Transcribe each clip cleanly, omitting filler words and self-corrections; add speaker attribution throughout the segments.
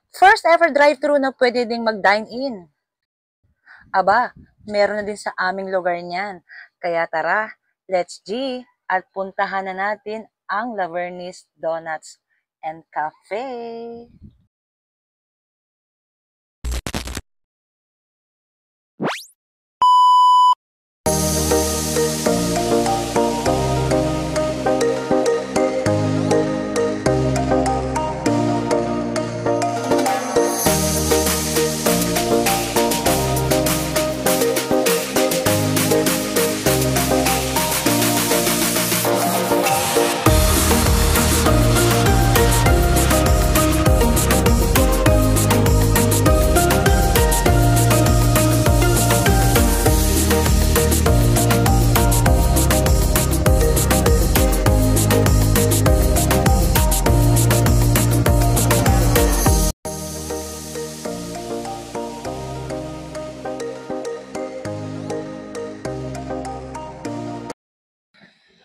Speaker 1: First ever drive-thru na pwede ding mag-dine-in. Aba, meron na din sa aming lugar niyan. Kaya tara, let's G at puntahan na natin ang Lavernis Donuts and Cafe.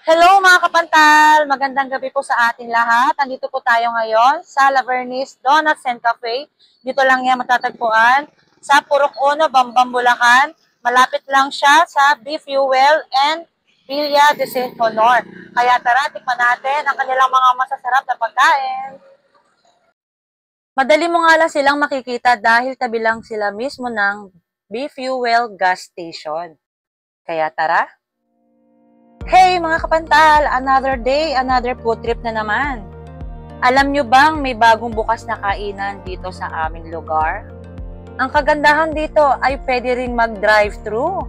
Speaker 1: Hello mga kapantal! Magandang gabi po sa ating lahat. Andito po tayo ngayon sa Lavernis Donuts and Cafe. Dito lang yan matatagpuan sa Purok Uno, Bambang, Bulacan. Malapit lang siya sa Beef Fuel and Villa de St. Honor. Kaya tara, tikman natin ang kanilang mga masasarap na pagkain. Madali mo nga lang silang makikita dahil tabi lang sila mismo ng Beef Fuel gas station. Kaya tara! Hey mga kapantal! Another day, another food trip na naman. Alam nyo bang may bagong bukas na kainan dito sa aming lugar? Ang kagandahan dito ay pwede rin mag-drive-thru.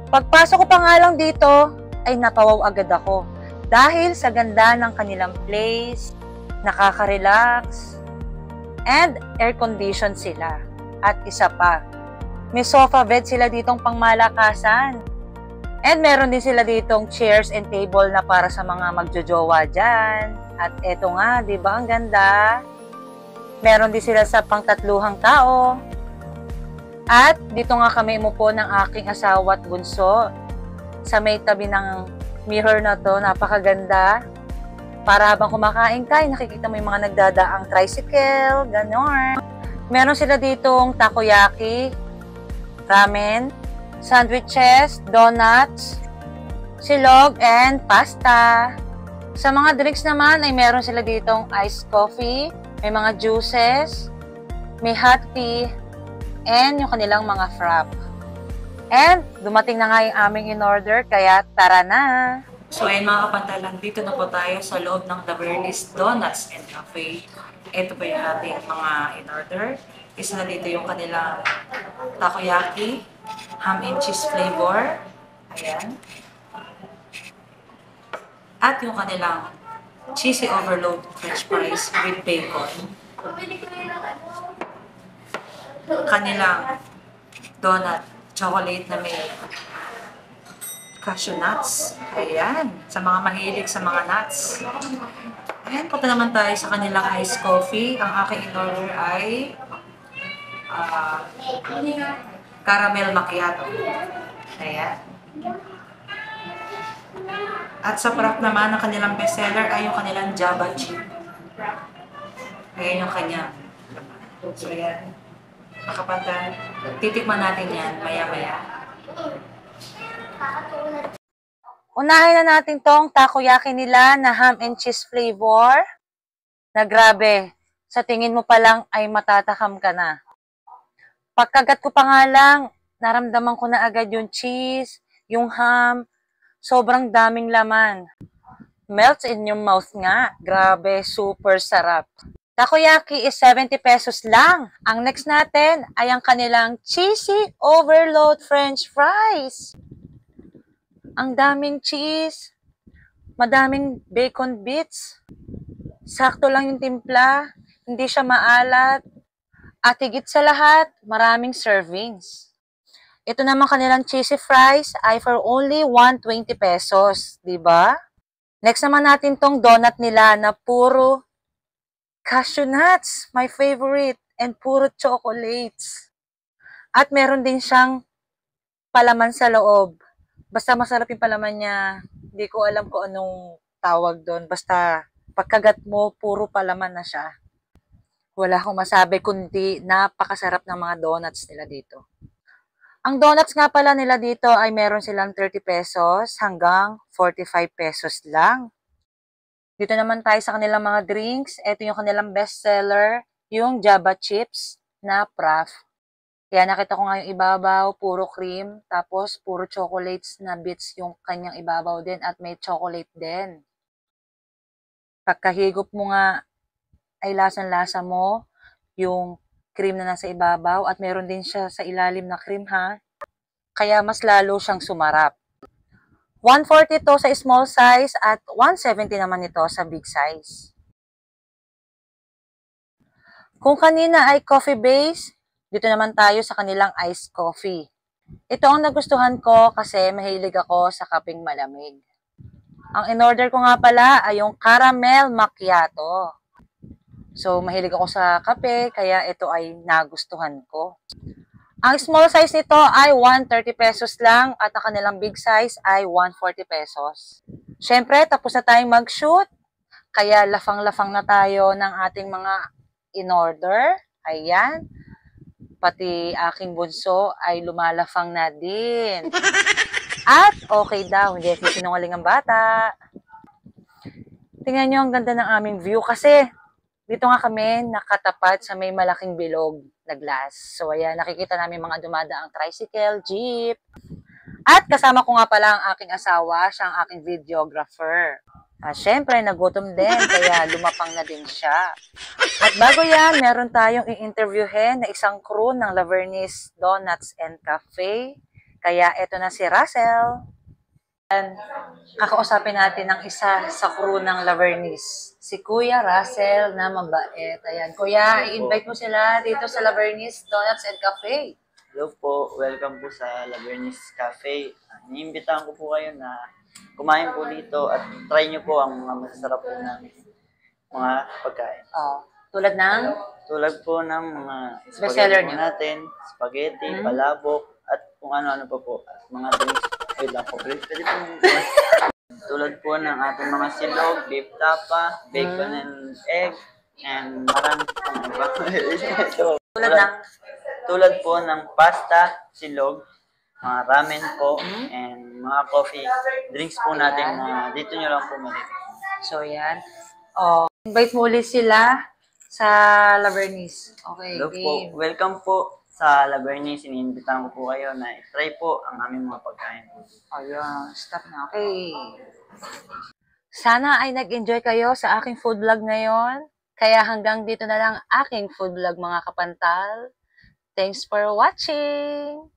Speaker 1: Pagpasok ko pa nga lang dito, ay napawaw agad ako. Dahil sa ganda ng kanilang place, nakaka-relax, and air-conditioned sila. At isa pa, may sofa bed sila ditong pangmalakasan. And meron din sila ditong chairs and table na para sa mga magjojowa dyan. At eto nga, di ba ang ganda? Meron din sila sa pangtatluhang tao. At dito nga kami umupo ng aking asawa at bunso. Sa may tabi ng mirror na to, napakaganda. Para habang kumakain ka, nakikita mo yung mga nagdadaang tricycle, ganon. Meron sila ditong takoyaki, ramen, sandwiches, donuts, silog, and pasta. Sa mga drinks naman ay meron sila ditong iced coffee, may mga juices, may hot tea, and yung kanilang mga frap. And dumating na nga yung aming in-order, kaya tara na! So ayun mga kapantalan, dito na po tayo sa loob ng Lavernis Donuts and Cafe. Ito po yung ating mga in-order. Isa na dito yung kanilang takoyaki, ham and cheese flavor. Ayan. At yung kanilang cheesy overload french fries with bacon. Kanilang donut, chocolate na may cashew nuts. Ayan. Sa mga mahilig sa mga nuts. Ayan. Punta naman tayo sa kanilang iced coffee. Ang aking in-order ay caramel macchiato. Ayan. At sa prop naman, ang kanilang bestseller ay yung kanilang Java chip. Ayan yung kanya. So, ayan. Makapantan. Titikman natin yan maya-maya. Unahin na natin tong takoyaki nila na ham and cheese flavor. Na grabe, sa tingin mo pa lang ay matatakam ka na. Pagkagat ko pa nga lang, naramdaman ko na agad yung cheese, yung ham, sobrang daming laman. Melts in your mouth nga. Grabe, super sarap. Takoyaki is 70 pesos lang. Ang next natin ay ang kanilang cheesy overload french fries. Ang daming cheese, madaming bacon bits. Sakto lang yung timpla, hindi siya maalat. At higit sa lahat, maraming servings. Ito naman kanilang cheesy fries ay for only 120 pesos, di ba? Next naman natin tong donut nila na puro cashew nuts, my favorite, and puro chocolates. At meron din siyang palaman sa loob. Basta masarap yung palaman niya. Hindi ko alam kung anong tawag doon. Basta pagkagat mo, puro palaman na siya. Wala akong masabi kundi napakasarap ng mga donuts nila dito. Ang donuts nga pala nila dito ay meron silang 30 pesos hanggang 45 pesos lang. Dito naman tayo sa kanilang mga drinks. Ito yung kanilang bestseller, yung Java Chips na Prof. Kaya nakita ko nga yung ibabaw, puro cream, tapos puro chocolates na bits yung kanyang ibabaw din at may chocolate din. Pagkahigop mo nga ay lasang-lasa mo yung cream na nasa ibabaw at meron din siya sa ilalim na cream ha. Kaya mas lalo siyang sumarap. 140 to sa small size at 170 naman ito sa big size. Kung kanina ay coffee base, dito naman tayo sa kanilang iced coffee. Ito ang nagustuhan ko kasi mahilig ako sa kapeng malamig. Ang in-order ko nga pala ay yung caramel macchiato. So, mahilig ako sa kape, kaya ito ay nagustuhan ko. Ang small size nito ay 130 pesos lang at ang kanilang big size ay 140 pesos. Siyempre, tapos na tayong mag-shoot, kaya lafang-lafang na tayo ng ating mga in-order. Ayan. Pati aking bunso ay lumalafang na din. At okay daw, hindi sinungaling ang bata. Tingnan nyo ang ganda ng aming view kasi dito nga kami nakatapat sa may malaking bilog na glass. So ayan, nakikita namin mga dumadaang tricycle, jeep. At kasama ko nga pala ang aking asawa, siya ang aking videographer. Siyempre, nagutom din, kaya lumapang na din siya. At bago yan, meron tayong i-interviewin na isang crew ng Lavernis Donuts and Cafe. Kaya eto na si Russell. And kakausapin natin ng isa sa crew ng Lavernis, si Kuya Russell na mabait. Ayan, Kuya, i-invite mo sila dito sa Lavernis Donuts and Cafe.
Speaker 2: Hello po, welcome po sa Lavernis Cafe. Iniimbitahan ko po kayo na kumain po dito at try nyo po ang mga masasarap po namin mga pagkain.
Speaker 1: Tulad ng?
Speaker 2: Tulad po ng mga
Speaker 1: Bestseller
Speaker 2: spaghetti natin, spaghetti, palabok, at kung ano-ano pa po. At mga drinks. Wait lang po, pwede po. Tulad po ng ating mga silog, beef tapa, bacon and egg, and marami pong iba. Tulad po ng pasta, silog, mga ramen po, and mga coffee drinks po natin na dito nyo lang po maliliit.
Speaker 1: So, yan. Invite mo ulit sila sa Lavernis. Okay,
Speaker 2: Hello
Speaker 1: game.
Speaker 2: po. Welcome po sa Lavernis. Iniimbitahan ko po kayo na i-try po ang aming mga pagkain.
Speaker 1: Ayan, stop na. Okay. Sana ay nag-enjoy kayo sa aking food vlog ngayon. Kaya hanggang dito na lang aking food vlog mga kapantal. Thanks for watching!